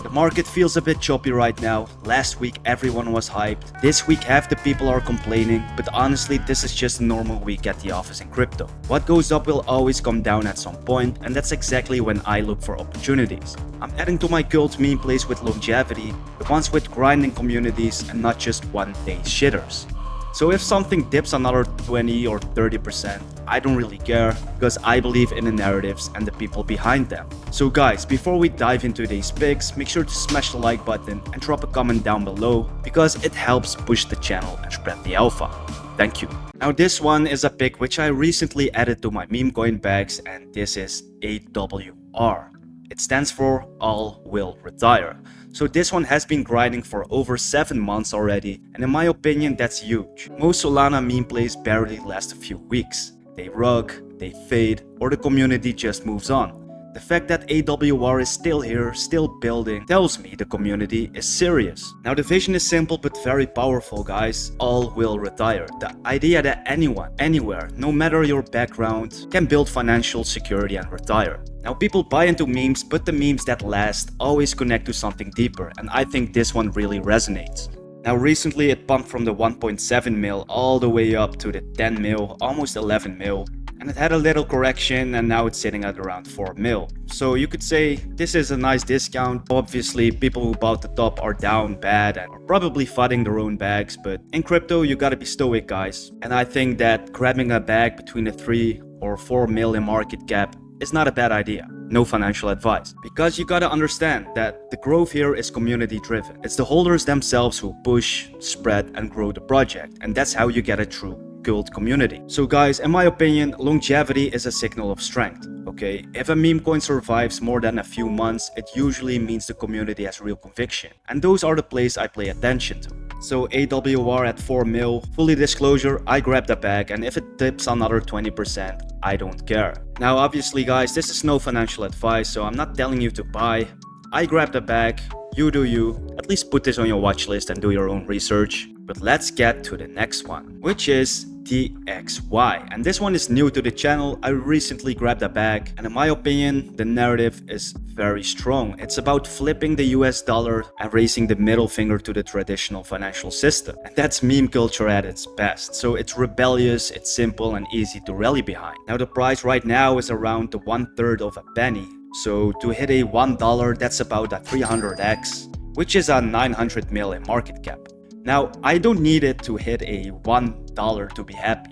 The market feels a bit choppy right now. Last week everyone was hyped. This week half the people are complaining, but honestly this is just a normal week at the office in crypto. What goes up will always come down at some point, and that's exactly when I look for opportunities. I'm adding to my cult meme plays with longevity, the ones with grinding communities and not just one-day shitters. So if something dips another 20 or 30%, I don't really care, because I believe in the narratives and the people behind them. So guys, before we dive into these picks, make sure to smash the like button and drop a comment down below, because it helps push the channel and spread the alpha. Thank you. Now this one is a pick which I recently added to my Memecoin bags, and this is AWR. It stands for All Will Retire. So this one has been grinding for over 7 months already, and in my opinion that's huge. Most Solana meme plays barely last a few weeks. They rug, they fade, or the community just moves on. The fact that AWR is still here, still building, tells me the community is serious. Now the vision is simple but very powerful, guys. All will retire. The idea that anyone, anywhere, no matter your background, can build financial security and retire. Now people buy into memes, but the memes that last always connect to something deeper, and I think this one really resonates. Now recently it pumped from the 1.7 mil all the way up to the 10 mil, almost 11 mil. And it had a little correction, and now it's sitting at around 4 mil. So you could say this is a nice discount. Obviously people who bought the top are down bad and are probably fighting their own bags, but in crypto you gotta be stoic, guys. And I think that grabbing a bag between a 3 or 4 mil in market cap is not a bad idea. No financial advice. Because you gotta understand that the growth here is community driven. It's the holders themselves who push, spread and grow the project, and that's how you get a true cult community. So guys, in my opinion, longevity is a signal of strength, okay? If a meme coin survives more than a few months, it usually means the community has real conviction. And those are the plays I pay attention to. So AWR at 4 mil, fully disclosure, I grabbed a bag, and if it dips another 20%, I don't care. Now obviously guys, this is no financial advice, so I'm not telling you to buy. I grabbed a bag, you do you. At least put this on your watch list and do your own research. But let's get to the next one, which is DXY. And this one is new to the channel. I recently grabbed a bag, and in my opinion, the narrative is very strong. It's about flipping the US dollar and raising the middle finger to the traditional financial system. And that's meme culture at its best. So it's rebellious, it's simple and easy to rally behind. Now the price right now is around the 1/3 of a penny. So to hit a $1, that's about a 300x, which is a 900 mil in market cap. Now, I don't need it to hit a $1 to be happy.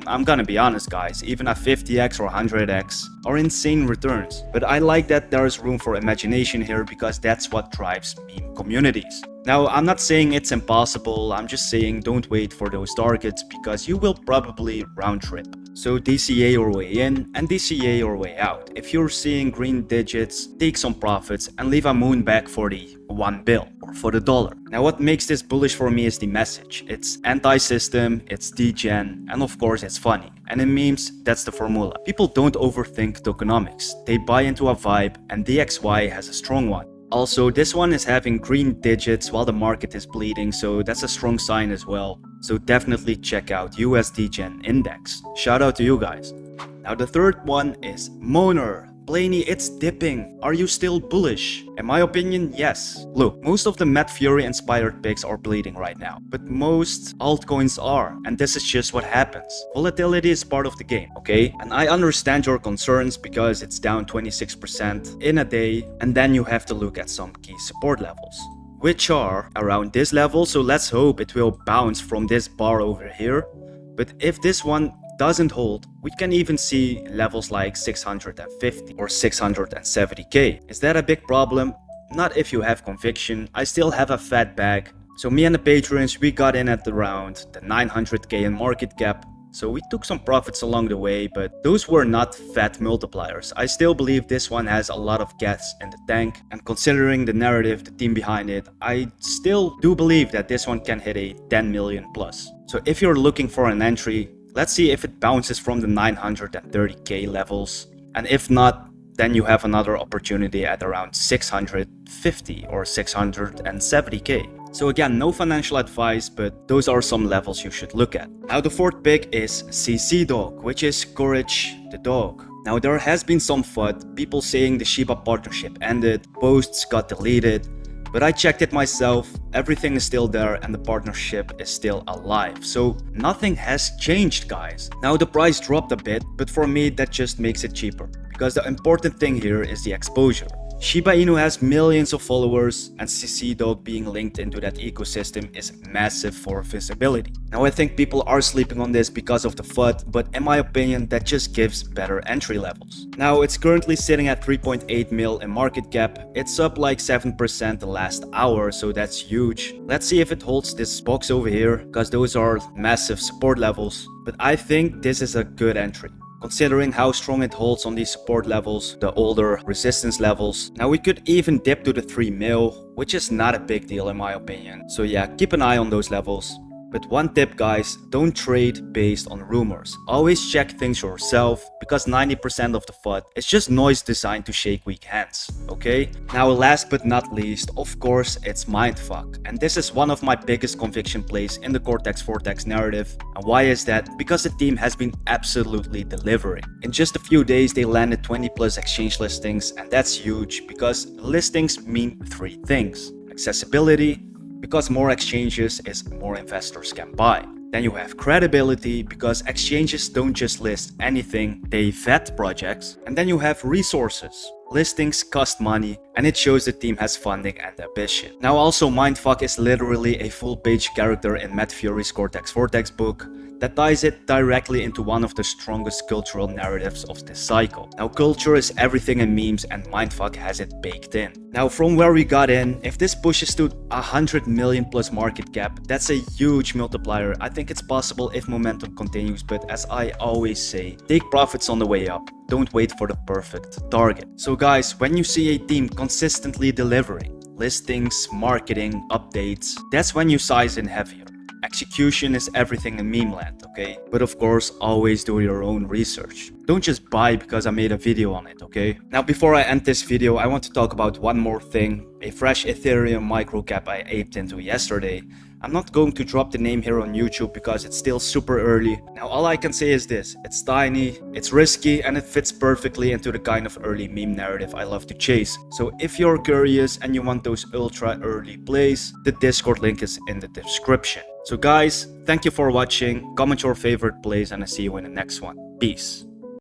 I'm gonna be honest guys, even a 50x or 100x are insane returns. But I like that there is room for imagination here, because that's what drives meme communities. Now, I'm not saying it's impossible, I'm just saying don't wait for those targets, because you will probably round trip. So DCA your way in and DCA your way out. If you're seeing green digits, take some profits and leave a moon back for the 1 bill or for the dollar. Now what makes this bullish for me is the message. It's anti-system, it's degen, and of course it's funny. And in memes, that's the formula. People don't overthink tokenomics. They buy into a vibe, and DXY has a strong one. Also, this one is having green digits while the market is bleeding, so that's a strong sign as well. So definitely check out USD Gen Index. Shout out to you guys. Now the third one is MOANER. Blaney, it's dipping. Are you still bullish? In my opinion, yes. Look, most of the Mad Fury inspired picks are bleeding right now, but most altcoins are, and this is just what happens. Volatility is part of the game, okay? And I understand your concerns because it's down 26% in a day, and then you have to look at some key support levels, which are around this level, so let's hope it will bounce from this bar over here. But if this one doesn't hold, we can even see levels like 650 or 670k. Is that a big problem? Not if you have conviction. I still have a fat bag. So me and the patrons, we got in at around the 900k in market cap. So we took some profits along the way, but those were not fat multipliers. I still believe this one has a lot of gas in the tank, and considering the narrative, the team behind it, I still do believe that this one can hit a 10 million plus. So if you're looking for an entry, let's see if it bounces from the 930k levels, and if not, then you have another opportunity at around 650 or 670k. So again, no financial advice, but those are some levels you should look at. Now the fourth pick is CCDOG, which is Courage the Dog. Now there has been some FUD, people saying the Shiba partnership ended, posts got deleted, but I checked it myself, everything is still there and the partnership is still alive. So nothing has changed, guys. Now the price dropped a bit, but for me that just makes it cheaper, because the important thing here is the exposure. Shiba Inu has millions of followers, and CCDOG being linked into that ecosystem is massive for visibility. Now I think people are sleeping on this because of the FUD, but in my opinion that just gives better entry levels. Now it's currently sitting at 3.8 mil in market cap, it's up like 7% the last hour, so that's huge. Let's see if it holds this box over here, because those are massive support levels, but I think this is a good entry, considering how strong it holds on these support levels, the older resistance levels. Now we could even dip to the 3 mil, which is not a big deal in my opinion. So yeah, keep an eye on those levels. But one tip, guys, don't trade based on rumors. Always check things yourself, because 90% of the FUD is just noise designed to shake weak hands, okay? Now last but not least, of course, it's MINDFak. And this is one of my biggest conviction plays in the Cortex Vortex narrative. And why is that? Because the team has been absolutely delivering. In just a few days, they landed 20 plus exchange listings, and that's huge because listings mean 3 things. Accessibility, because more exchanges is more investors can buy. Then you have credibility, because exchanges don't just list anything, they vet projects. And then you have resources. Listings cost money, and it shows the team has funding and ambition. Now also MINDFak is literally a full page character in Matt Fury's Cortex Vortex book that ties it directly into one of the strongest cultural narratives of this cycle. Now culture is everything in memes, and MINDFak has it baked in. Now from where we got in, if this pushes to 100 million plus market cap, that's a huge multiplier. I think it's possible if momentum continues, but as I always say, take profits on the way up. Don't wait for the perfect target. So guys, when you see a team consistently delivering, listings, marketing, updates, that's when you size in heavier. Execution is everything in meme land, okay? But of course, always do your own research. Don't just buy because I made a video on it, okay? Now before I end this video, I want to talk about one more thing. A fresh Ethereum microcap I aped into yesterday. I'm not going to drop the name here on YouTube because it's still super early. Now all I can say is this, it's tiny, it's risky, and it fits perfectly into the kind of early meme narrative I love to chase. So if you're curious and you want those ultra early plays, the Discord link is in the description. So guys, thank you for watching, comment your favorite plays, and I'll see you in the next one. Peace.